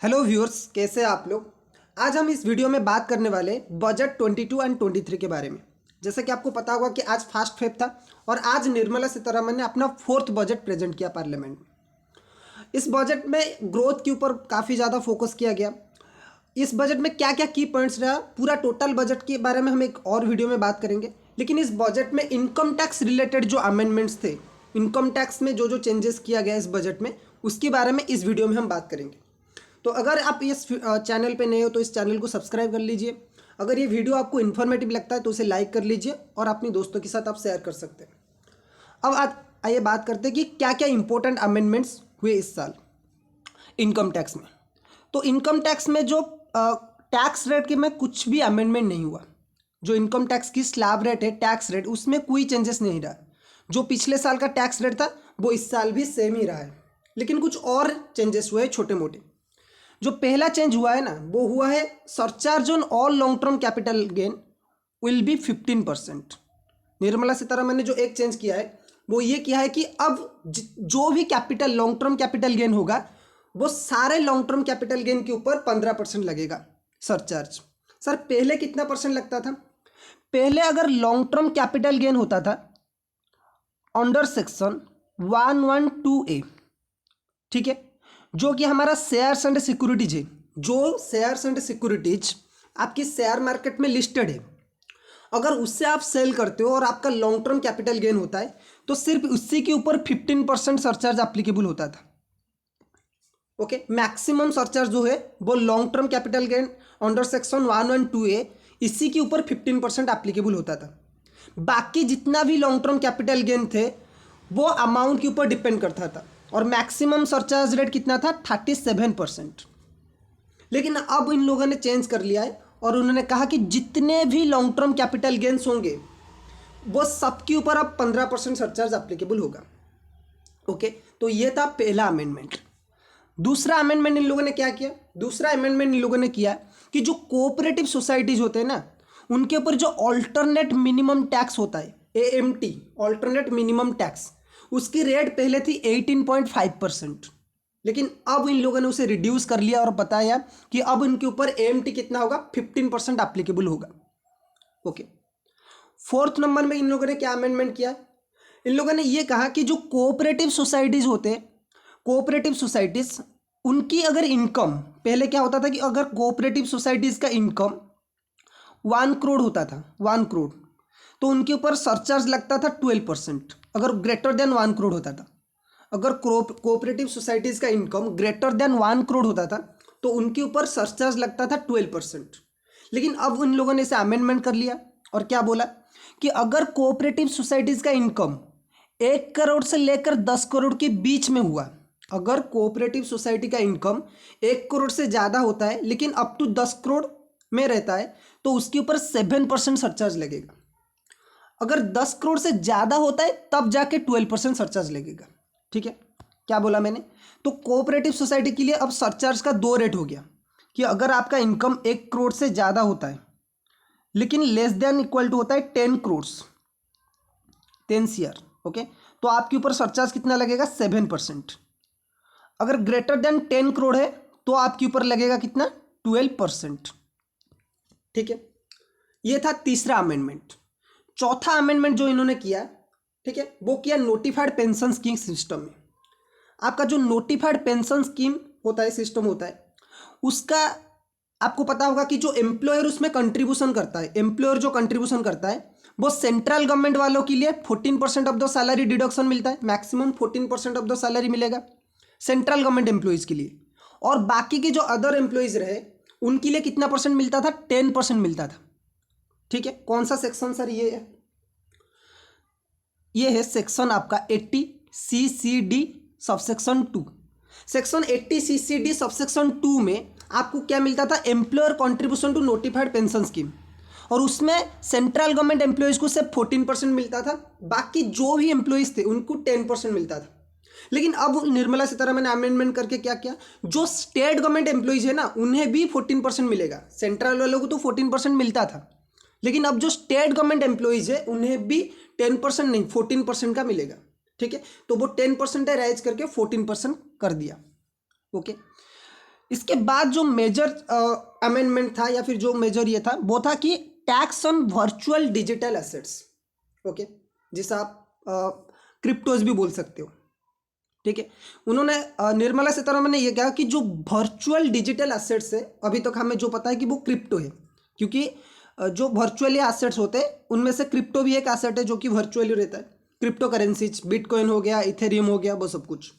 Hello viewers, कैसे हैं आप लोग। आज हम इस वीडियो में बात करने वाले बजट 22 एंड 23 के बारे में। जैसे कि आपको पता होगा कि आज फर्स्ट फेब था और आज निर्मला सीतारमण ने अपना 4th बजट प्रेजेंट किया पार्लियामेंट में। इस बजट में ग्रोथ के ऊपर काफ़ी ज़्यादा फोकस किया गया। इस बजट में क्या क्या की पॉइंट्स रहा, पूरा टोटल बजट के बारे में हम एक और वीडियो में बात करेंगे। लेकिन इस बजट में इनकम टैक्स रिलेटेड जो अमेंडमेंट्स थे, इनकम टैक्स में जो जो चेंजेस किया गया इस बजट में, उसके बारे में इस वीडियो में हम बात करेंगे। तो अगर आप इस चैनल पे नए हो तो इस चैनल को सब्सक्राइब कर लीजिए। अगर ये वीडियो आपको इन्फॉर्मेटिव लगता है तो उसे लाइक कर लीजिए और अपने दोस्तों के साथ आप शेयर कर सकते हैं। अब आइए बात करते हैं कि क्या क्या इंपॉर्टेंट अमेंडमेंट्स हुए इस साल इनकम टैक्स में। तो इनकम टैक्स में जो टैक्स रेट के में कुछ भी अमेंडमेंट नहीं हुआ। जो इनकम टैक्स की स्लैब रेट है, टैक्स रेट, उसमें कोई चेंजेस नहीं रहा। जो पिछले साल का टैक्स रेट था वो इस साल भी सेम ही रहा है, लेकिन कुछ और चेंजेस हुए छोटे मोटे। जो पहला चेंज हुआ है ना, वो हुआ है surcharge on all long term capital gain will be 15%। Nirmala Sitharaman ने जो एक चेंज किया है वो ये किया है कि अब जो भी capital long term capital gain होगा वो सारे लॉन्ग टर्म कैपिटल गेन के ऊपर 15% लगेगा सरचार्ज। सर पहले कितना परसेंट लगता था? पहले अगर लॉन्ग टर्म कैपिटल गेन होता था अंडर सेक्शन 112A, ठीक है, जो कि हमारा शेयर्स एंड सिक्योरिटीज है। जो शेयर्स एंड सिक्योरिटीज आपकी शेयर मार्केट में लिस्टेड है, अगर उससे आप सेल करते हो और आपका लॉन्ग टर्म कैपिटल गेन होता है तो सिर्फ उसी के ऊपर 15% सरचार्ज एप्लीकेबल होता था। ओके, मैक्सिमम सरचार्ज जो है वो long term capital gain under section 112A इसी के ऊपर 15% एप्लीकेबल होता था। बाकी जितना भी लॉन्ग टर्म कैपिटल गेन थे वो अमाउंट के ऊपर डिपेंड करता था और मैक्सिमम सरचार्ज रेट कितना था? 37%। लेकिन अब इन लोगों ने चेंज कर लिया है और उन्होंने कहा कि जितने भी लॉन्ग टर्म कैपिटल गेन्स होंगे वो सबके ऊपर अब 15% सरचार्ज एप्लीकेबल होगा। ओके, तो ये था पहला अमेंडमेंट। दूसरा अमेंडमेंट इन लोगों ने क्या किया? दूसरा अमेंडमेंट इन लोगों ने किया कि जो कोऑपरेटिव सोसाइटीज होते हैं ना, उनके ऊपर जो ऑल्टरनेट मिनिमम टैक्स होता है, AMT, ऑल्टरनेट मिनिमम टैक्स, उसकी रेट पहले थी 18.5%, लेकिन अब इन लोगों ने उसे रिड्यूस कर लिया और बताया कि अब इनके ऊपर AMT कितना होगा? 15% एप्लीकेबल होगा। ओके, 4th नंबर में इन लोगों ने क्या अमेंडमेंट किया? इन लोगों ने ये कहा कि जो कोऑपरेटिव सोसाइटीज होते हैं, कोऑपरेटिव सोसाइटीज, उनकी अगर इनकम, पहले क्या होता था कि अगर कोऑपरेटिव सोसाइटीज का इनकम 1 करोड़ होता था, 1 करोड़, तो उनके ऊपर सरचार्ज लगता था 12%। अगर ग्रेटर देन 1 करोड़ होता था, अगर कोऑपरेटिव सोसाइटीज का इनकम ग्रेटर देन 1 करोड़ होता था तो उनके ऊपर सरचार्ज लगता था 12%। लेकिन अब इन लोगों ने इसे अमेंडमेंट कर लिया और क्या बोला कि अगर कोऑपरेटिव सोसाइटीज का इनकम 1 करोड़ से लेकर 10 करोड़ के बीच में हुआ, अगर कोऑपरेटिव सोसाइटी का इनकम 1 करोड़ से ज़्यादा होता है लेकिन अप टू 10 करोड़ में रहता है तो उसके ऊपर 7% सरचार्ज लगेगा। अगर 10 करोड़ से ज़्यादा होता है तब जाके 12% सरचार्ज लगेगा। ठीक है, क्या बोला मैंने? तो कोऑपरेटिव सोसाइटी के लिए अब सरचार्ज का 2 रेट हो गया कि अगर आपका इनकम 1 करोड़ से ज़्यादा होता है लेकिन लेस देन इक्वल टू होता है 10 करोड़, 10 CR, ओके, तो आपके ऊपर सरचार्ज कितना लगेगा? 7%। अगर ग्रेटर देन 10 करोड़ है तो आपके ऊपर लगेगा कितना? 12%। ठीक है, ये था तीसरा अमेंडमेंट। चौथा अमेंडमेंट जो इन्होंने किया, ठीक है, वो किया नोटिफाइड पेंशन स्कीम सिस्टम में। आपका जो नोटिफाइड पेंशन स्कीम होता है, सिस्टम होता है, उसका आपको पता होगा कि जो एम्प्लॉयर उसमें कंट्रीब्यूशन करता है, एम्प्लॉयर जो कंट्रीब्यूशन करता है वो सेंट्रल गवर्नमेंट वालों के लिए 14% ऑफ द सैलरी डिडक्शन मिलता है, मैक्सिमम 14% ऑफ द सैलरी मिलेगा सेंट्रल गवर्नमेंट एम्प्लॉयज़ के लिए। और बाकी के जो अदर एम्प्लॉयज़ रहे उनके लिए कितना परसेंट मिलता था? 10% मिलता था। ठीक है, कौन सा सेक्शन सर? ये है सेक्शन आपका 80CCD subsection 2। Section 80CCD subsection 2 में आपको क्या मिलता था? Employer contribution to notified pension scheme, और उसमें सेंट्रल गवर्नमेंट एम्प्लॉयज़ को सिर्फ 14% मिलता था, बाकी जो भी एम्प्लॉयज़ थे उनको 10% मिलता था। लेकिन अब निर्मला सीतारमण ने अमेंडमेंट करके क्या किया? जो स्टेट गवर्नमेंट एम्प्लॉयज़ है ना उन्हें भी 14% मिलेगा। सेंट्रल वालों को तो 14% मिलता था, लेकिन अब जो स्टेट गवर्नमेंट एम्प्लॉयज़ है उन्हें भी 10% नहीं 14% का मिलेगा। ठीक है, तो वो 10% राइज करके 14% कर दिया। ओके, इसके बाद जो मेजर अमेंडमेंट था या फिर जो मेजर ये था वो था कि tax on virtual digital assets. Okay, जिसे आप क्रिप्टोज भी बोल सकते हो। ठीक है, उन्होंने निर्मला सीतारमण ने यह कहा कि जो वर्चुअल डिजिटल एसेट्स है, अभी तक हमें जो पता है कि वो क्रिप्टो है, क्योंकि जो वर्चुअली एसेट्स होते हैं उनमें से क्रिप्टो भी एक एसेट है जो कि वर्चुअली रहता है। क्रिप्टो करेंसीज, बिटकॉइन हो गया, इथेरियम हो गया, वो सब कुछ।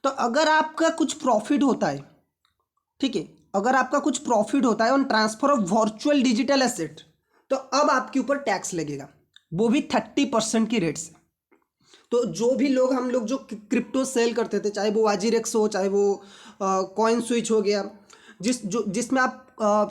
तो अगर आपका कुछ प्रॉफिट होता है, ठीक है, अगर आपका कुछ प्रॉफिट होता है on transfer of virtual digital asset, तो अब आपके ऊपर टैक्स लगेगा, वो भी 30% की रेट से। तो जो भी लोग, हम लोग जो क्रिप्टो सेल करते थे, चाहे वो वाजीरेक्स हो, चाहे वो कॉइन स्विच हो गया, जिसमें आप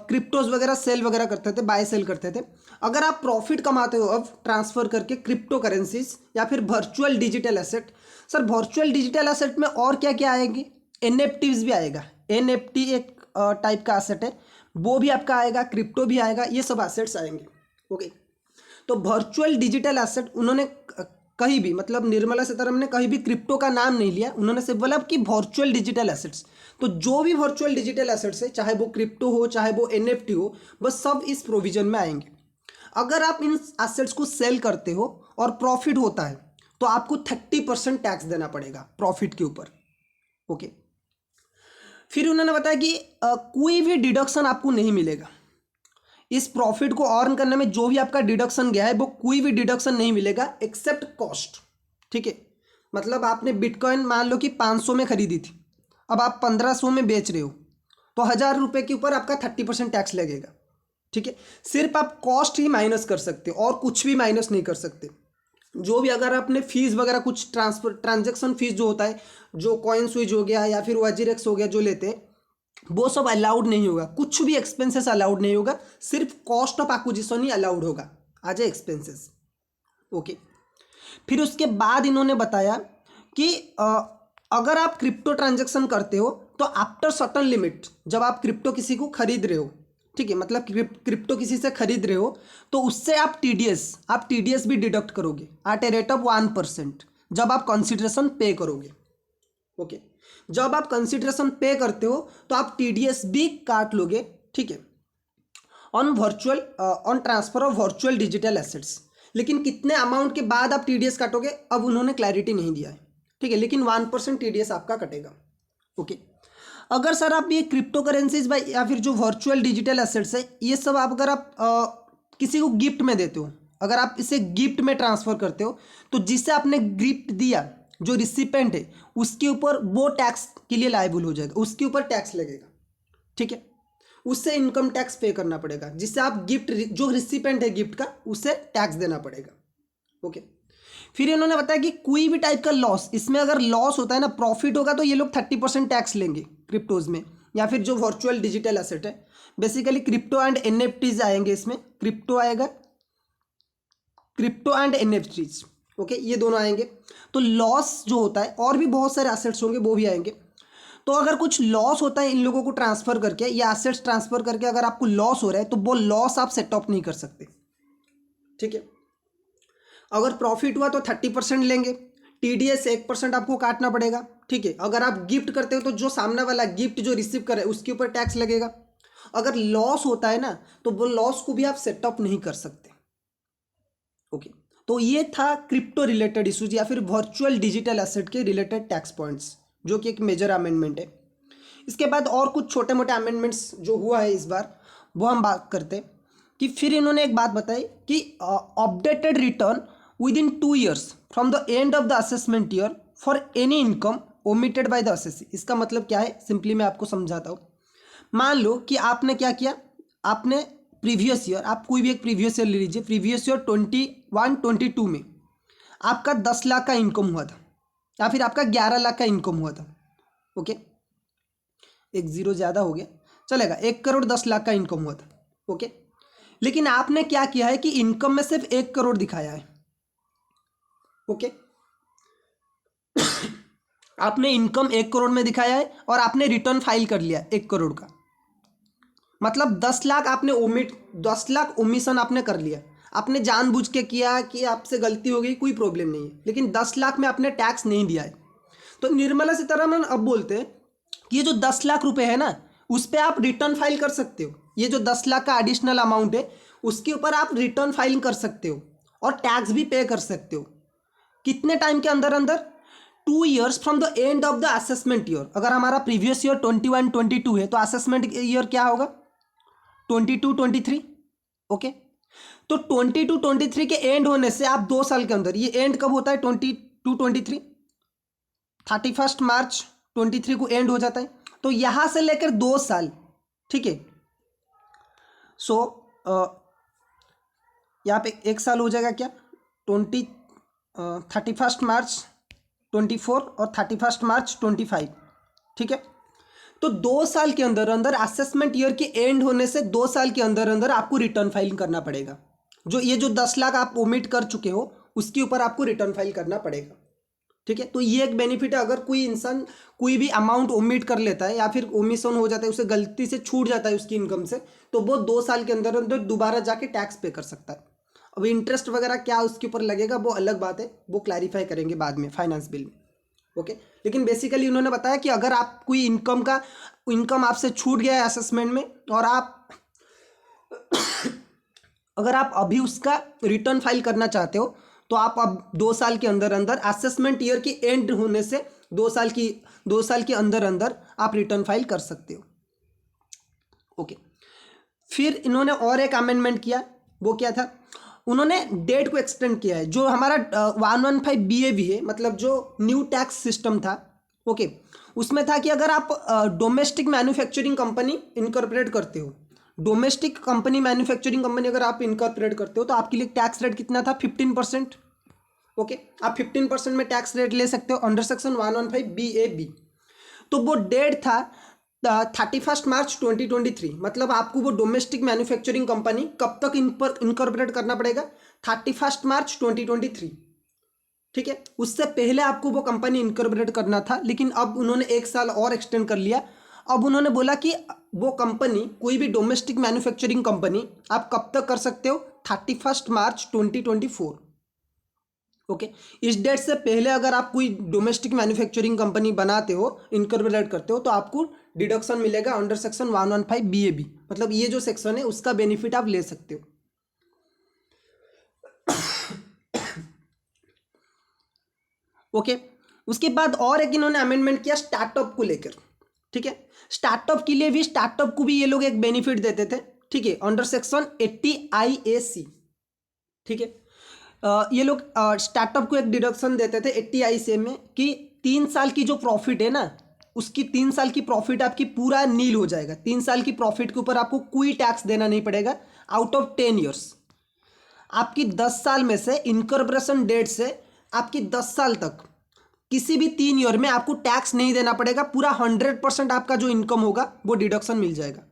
क्रिप्टोज वगैरह सेल वगैरह करते थे, बाय सेल करते थे, अगर आप प्रॉफिट कमाते हो अब ट्रांसफर करके क्रिप्टो करेंसीज या फिर virtual digital asset, sir virtual digital asset में और क्या क्या आएंगे, एनएफटीज भी आएगा। एनएफटी एक टाइप का एसेट है, वो भी आपका आएगा, क्रिप्टो भी आएगा, ये सब एसेट्स आएंगे। ओके, तो वर्चुअल डिजिटल एसेट उन्होंने कहीं भी, मतलब निर्मला सीतारमण ने कहीं भी क्रिप्टो का नाम नहीं लिया, उन्होंने सिर्फ बोला कि वर्चुअल डिजिटल एसेट्स। तो जो भी वर्चुअल डिजिटल एसेट्स है, चाहे वो क्रिप्टो हो, चाहे वो एनएफटी हो, बस सब इस प्रोविजन में आएंगे। अगर आप इन एसेट्स को सेल करते हो और प्रॉफिट होता है, तो आपको 30% टैक्स देना पड़ेगा प्रॉफिट के ऊपर। ओके, फिर उन्होंने बताया कि कोई भी डिडक्शन आपको नहीं मिलेगा। इस प्रॉफिट को अर्न करने में जो भी आपका डिडक्शन गया है, वो कोई भी डिडक्शन नहीं मिलेगा एक्सेप्ट कॉस्ट। ठीक है, मतलब आपने बिटकॉइन मान लो कि 500 में खरीदी थी, अब आप 1500 में बेच रहे हो, तो 1000 रुपये के ऊपर आपका 30% टैक्स लगेगा। ठीक है, सिर्फ आप कॉस्ट ही माइनस कर सकते हो और कुछ भी माइनस नहीं कर सकते। जो भी अगर आपने फीस वगैरह कुछ ट्रांजेक्शन फीस जो होता है, जो कॉइन स्विच हो गया या फिर वाजीरेक्स हो गया जो लेते हैं, वो सब अलाउड नहीं होगा, कुछ भी एक्सपेंसेस अलाउड नहीं होगा, सिर्फ cost of acquisition he allowed होगा एज ए एक्सपेंसेस। ओके, फिर उसके बाद इन्होंने बताया कि अगर आप क्रिप्टो ट्रांजेक्शन करते हो तो आफ्टर सर्टन लिमिट, जब आप क्रिप्टो किसी को खरीद रहे हो, ठीक है, मतलब क्रिप्टो किसी से खरीद रहे हो, तो उससे आप टीडीएस भी डिडक्ट करोगे एट ए रेट ऑफ 1% जब आप कंसिडरेशन पे करोगे। ओके, जब आप कंसिडरेशन पे करते हो तो आप टीडीएस भी काट लोगे। ठीक है, on transfer of virtual digital assets. लेकिन कितने अमाउंट के बाद आप टीडीएस काटोगे, अब उन्होंने क्लैरिटी नहीं दिया है। ठीक है, लेकिन 1% टीडीएस आपका कटेगा। ओके, अगर सर आप ये क्रिप्टो करेंसीज या फिर जो वर्चुअल डिजिटल एसेट्स है, ये सब आप अगर आप किसी को गिफ्ट में देते हो, अगर आप इसे गिफ्ट में ट्रांसफर करते हो, तो जिसे आपने गिफ्ट दिया, जो रिसिपेंट है, उसके ऊपर वो टैक्स के लिए लायबल हो जाएगा, उसके ऊपर टैक्स लगेगा। ठीक है, उससे इनकम टैक्स पे करना पड़ेगा, जिससे आप गिफ्ट, जो रिसिपेंट है गिफ्ट का, उसे टैक्स देना पड़ेगा। ओके, फिर इन्होंने बताया कि कोई भी टाइप का लॉस, इसमें अगर लॉस होता है ना, प्रॉफिट होगा, तो ये लोग 30% टैक्स लेंगे क्रिप्टोज में, या फिर जो वर्चुअल डिजिटल एसेट है, बेसिकली क्रिप्टो एंड एनएफटीज आएंगे इसमें, क्रिप्टो आएगा, क्रिप्टो एंड एनएफटीज। ओके, ये दोनों आएंगे। तो लॉस जो होता है, और भी बहुत सारे एसेट्स होंगे, वो भी आएंगे। तो अगर कुछ लॉस होता है इन लोगों को ट्रांसफर करके या एसेट्स ट्रांसफर करके, अगर आपको लॉस हो रहा है, तो वो लॉस आप सेट ऑफ नहीं कर सकते। ठीक है, अगर प्रॉफिट हुआ तो 30% लेंगे, टीडीएस 1% आपको काटना पड़ेगा। ठीक है, अगर आप गिफ्ट करते हो तो जो सामने वाला गिफ्ट जो रिसीव करे उसके ऊपर टैक्स लगेगा। अगर लॉस होता है ना, तो वो लॉस को भी आप सेट ऑफ नहीं कर सकते। ओके, तो ये था क्रिप्टो रिलेटेड इश्यूज या फिर वर्चुअल डिजिटल एसेट के रिलेटेड टैक्स पॉइंट्स, जो कि एक मेजर अमेंडमेंट है। इसके बाद और कुछ छोटे मोटे अमेंडमेंट्स जो हुआ है इस बार, वो हम बात करते हैं। कि फिर इन्होंने एक बात बताई कि updated return with in 2 years from the end of the assessment year for any income omitted by the assessee. इसका मतलब क्या है, सिंपली मैं आपको समझाता हूँ। मान लो कि आपने क्या किया, आपने प्रीवियस ईयर, आप कोई भी एक प्रीवियस ईयर ले लीजिए, प्रीवियस ईयर 21-22 में आपका 10 लाख का इनकम हुआ था, या फिर आपका 11 लाख का इनकम हुआ था। ओके, एक जीरो ज़्यादा हो गया, चलेगा, 1,10,00,000 का इनकम हुआ था। ओके, लेकिन आपने क्या किया है कि इनकम में सिर्फ 1 करोड़ दिखाया है। ओके, आपने इनकम 1 करोड़ में दिखाया है और आपने रिटर्न फाइल कर लिया 1 करोड़ का, मतलब 10 लाख आपने 10 लाख ओमिशन आपने कर लिया। आपने जानबूझ के किया कि आपसे गलती हो गई, कोई प्रॉब्लम नहीं है, लेकिन 10 लाख में आपने टैक्स नहीं दिया है। तो निर्मला सीतारमण अब बोलते हैं कि ये जो 10 लाख रुपए है ना, उस पर आप रिटर्न फाइल कर सकते हो। ये जो 10 लाख का एडिशनल अमाउंट है उसके ऊपर आप रिटर्न फाइलिंग कर सकते हो और टैक्स भी पे कर सकते हो। कितने टाइम के अंदर अंदर? 2 years from the end of the assessment year. अगर हमारा प्रीवियस ईयर 21-22 है तो असेसमेंट ईयर क्या होगा? 22-23। ओके, तो 22-23 के एंड होने से आप 2 साल के अंदर, ये एंड कब होता है? 22-23, 31 मार्च 23 को एंड हो जाता है। तो यहां से लेकर 2 साल, ठीक है। सो यहाँ पे 1 साल हो जाएगा क्या? 31 मार्च 24 और 31 मार्च 25, ठीक है। तो 2 साल के अंदर अंदर असेसमेंट ईयर के एंड होने से 2 साल के अंदर अंदर आपको रिटर्न फाइल करना पड़ेगा। जो 10 लाख आप ओमिट कर चुके हो उसके ऊपर आपको रिटर्न फाइल करना पड़ेगा, ठीक है। तो ये एक बेनिफिट है। अगर कोई इंसान कोई भी अमाउंट ओमिट कर लेता है या फिर ओमिशन हो जाता है, उसे गलती से छूट जाता है उसकी इनकम से, तो वो 2 साल के अंदर अंदर दोबारा जाके टैक्स पे कर सकता है। अब इंटरेस्ट वगैरह क्या उसके ऊपर लगेगा वो अलग बात है, वो क्लैरिफाई करेंगे बाद में फाइनेंस बिल में। ओके, लेकिन बेसिकली उन्होंने बताया कि अगर आप कोई इनकम आपसे छूट गया है असेसमेंट में और अगर आप अभी उसका रिटर्न फाइल करना चाहते हो तो आप अब 2 साल के अंदर अंदर असेसमेंट ईयर की एंड होने से 2 साल के अंदर अंदर आप रिटर्न फाइल कर सकते हो। ओके, फिर इन्होंने और एक अमेंडमेंट किया। वो क्या था? उन्होंने डेट को एक्सटेंड किया है। जो हमारा 115 BAV है, मतलब जो न्यू टैक्स सिस्टम था, ओके, उसमें था कि अगर आप डोमेस्टिक मैन्युफैक्चरिंग कंपनी इनकॉर्पोरेट करते हो, डोमेस्टिक कंपनी मैन्युफैक्चरिंग कंपनी अगर आप इनकॉर्पोरेट करते हो तो आपके लिए टैक्स रेट कितना था? 15%। ओके, आप 15% में टैक्स रेट ले सकते हो अंडर सेक्शन 115 BAB। तो वो डेट था 31 मार्च 2023। मतलब आपको वो डोमेस्टिक मैन्युफैक्चरिंग कंपनी कब तक इनकॉर्पोरेट करना पड़ेगा? 31 मार्च 2023, ठीक है। उससे पहले आपको वो कंपनी इनकॉर्पोरेट करना था, लेकिन अब उन्होंने 1 साल और एक्सटेंड कर लिया। अब उन्होंने बोला कि वो कंपनी, कोई भी डोमेस्टिक मैन्युफैक्चरिंग कंपनी आप कब तक कर सकते हो? 31 मार्च 2024। ओके, इस डेट से पहले अगर आप कोई डोमेस्टिक मैन्युफैक्चरिंग कंपनी बनाते हो, इनकॉर्पोरेट करते हो, तो आपको डिडक्शन मिलेगा अंडर सेक्शन 115 BAB। मतलब ये जो सेक्शन है उसका बेनिफिट आप ले सकते हो। ओके, उसके बाद और एक इन्होंने अमेंडमेंट किया स्टार्टअप को लेकर, ठीक है। स्टार्टअप के लिए भी, स्टार्टअप को भी ये लोग एक बेनिफिट देते थे, ठीक है, अंडर सेक्शन 80 IAC, ठीक है। ये लोग स्टार्टअप को एक डिडक्शन देते थे 80 IAC में कि 3 साल की जो प्रॉफिट है ना, उसकी 3 साल की प्रॉफिट आपकी पूरा नील हो जाएगा। 3 साल की प्रॉफिट के ऊपर आपको कोई टैक्स देना नहीं पड़ेगा आउट ऑफ 10 ईयर्स। आपकी 10 साल में से, इनकॉर्पोरेशन डेट से आपकी 10 साल तक किसी भी 3 ईयर में आपको टैक्स नहीं देना पड़ेगा। पूरा 100% आपका जो इनकम होगा वो डिडक्शन मिल जाएगा।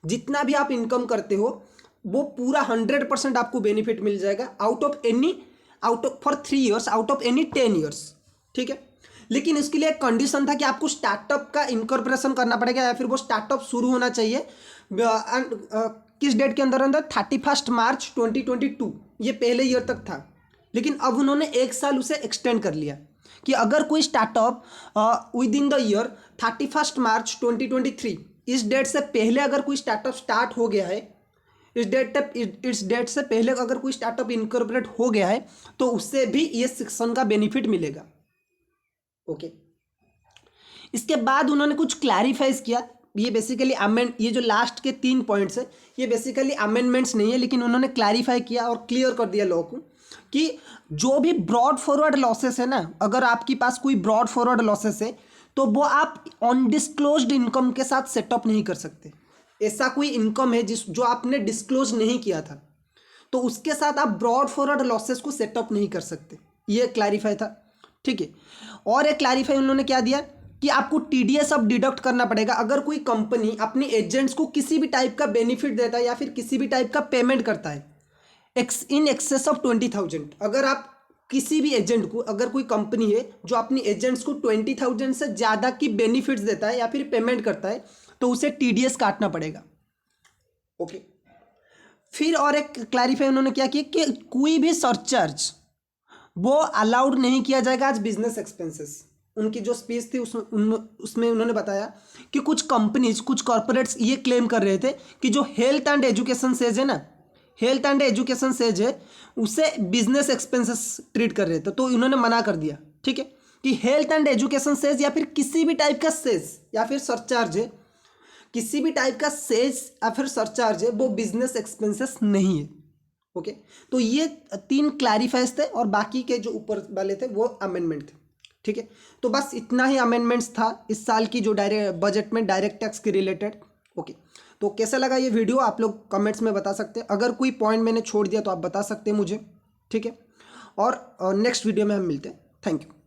जितना भी आप इनकम करते हो वो पूरा 100% आपको बेनिफिट मिल जाएगा out of for 3 years, out of any 10 years, ठीक है। लेकिन इसके लिए एक कंडीशन था कि आपको स्टार्टअप का इनकॉर्पोरेशन करना पड़ेगा या फिर वो स्टार्टअप शुरू होना चाहिए किस डेट के अंदर अंदर? 31 मार्च 2022। ये पहले ईयर तक था, लेकिन अब उन्होंने 1 साल उसे एक्सटेंड कर लिया कि अगर कोई startup with in the year 31 मार्च 2023, इस डेट से पहले अगर कोई स्टार्टअप स्टार्ट हो गया है, इस डेट से पहले अगर कोई स्टार्टअप इनकॉर्पोरेट हो गया है तो उससे भी ये सेक्शन का बेनिफिट मिलेगा। ओके, इसके बाद उन्होंने कुछ क्लैरिफाइज किया। ये बेसिकली ये जो लास्ट के 3 पॉइंट्स है ये बेसिकली अमेंडमेंट्स नहीं है, लेकिन उन्होंने क्लैरिफाई किया और क्लियर कर दिया लॉ को कि जो भी ब्रॉड फॉरवर्ड लॉसेस है ना, अगर आपके पास कोई ब्रॉड फॉरवर्ड लॉसेस है तो वो आप अनडिस्क्लोज्ड इनकम के साथ सेटअप नहीं कर सकते। ऐसा कोई इनकम है जो आपने डिस्क्लोज नहीं किया था तो उसके साथ आप ब्रॉड फॉरवर्ड लॉसेस को सेटअप नहीं कर सकते। ये क्लैरिफाई था, ठीक है। और एक क्लैरिफाई उन्होंने क्या दिया कि आपको TDS अब डिडक्ट करना पड़ेगा अगर कोई कंपनी अपनी एजेंट्स को किसी भी टाइप का बेनिफिट देता है या फिर किसी भी टाइप का पेमेंट करता है इन एक्सेस ऑफ 20,000। अगर आप किसी भी एजेंट को, अगर कोई कंपनी है जो अपनी एजेंट्स को 20,000 से ज़्यादा की बेनिफिट्स देता है या फिर पेमेंट करता है तो उसे TDS काटना पड़ेगा। ओके, फिर और एक क्लैरिफाई उन्होंने क्या किया कि कोई भी सरचार्ज वो अलाउड नहीं किया जाएगा आज बिजनेस एक्सपेंसेस। उनकी जो स्पीच थी उसमें उन्होंने बताया कि कुछ कंपनीज, कुछ कॉरपोरेट्स ये क्लेम कर रहे थे कि जो हेल्थ एंड एजुकेशन सेज है ना, हेल्थ एंड एजुकेशन सेज है, उसे बिजनेस एक्सपेंसेस ट्रीट कर रहे थे। तो इन्होंने मना कर दिया, ठीक है, कि हेल्थ एंड एजुकेशन सेज या फिर किसी भी टाइप का सेज या फिर सरचार्ज है, किसी भी टाइप का सेज या फिर सरचार्ज है, वो बिजनेस एक्सपेंसेस नहीं है। ओके, तो ये 3 क्लैरिफाइज थे और बाकी के जो ऊपर वाले थे वो अमेंडमेंट थे, ठीक है। तो बस इतना ही अमेंडमेंट्स था इस साल की जो डायरेक्ट बजट में डायरेक्ट टैक्स के रिलेटेड। ओके, तो कैसा लगा ये वीडियो आप लोग कमेंट्स में बता सकते हैं। अगर कोई पॉइंट मैंने छोड़ दिया तो आप बता सकते हैं मुझे, ठीक है। और नेक्स्ट वीडियो में हम मिलते हैं। Thank you.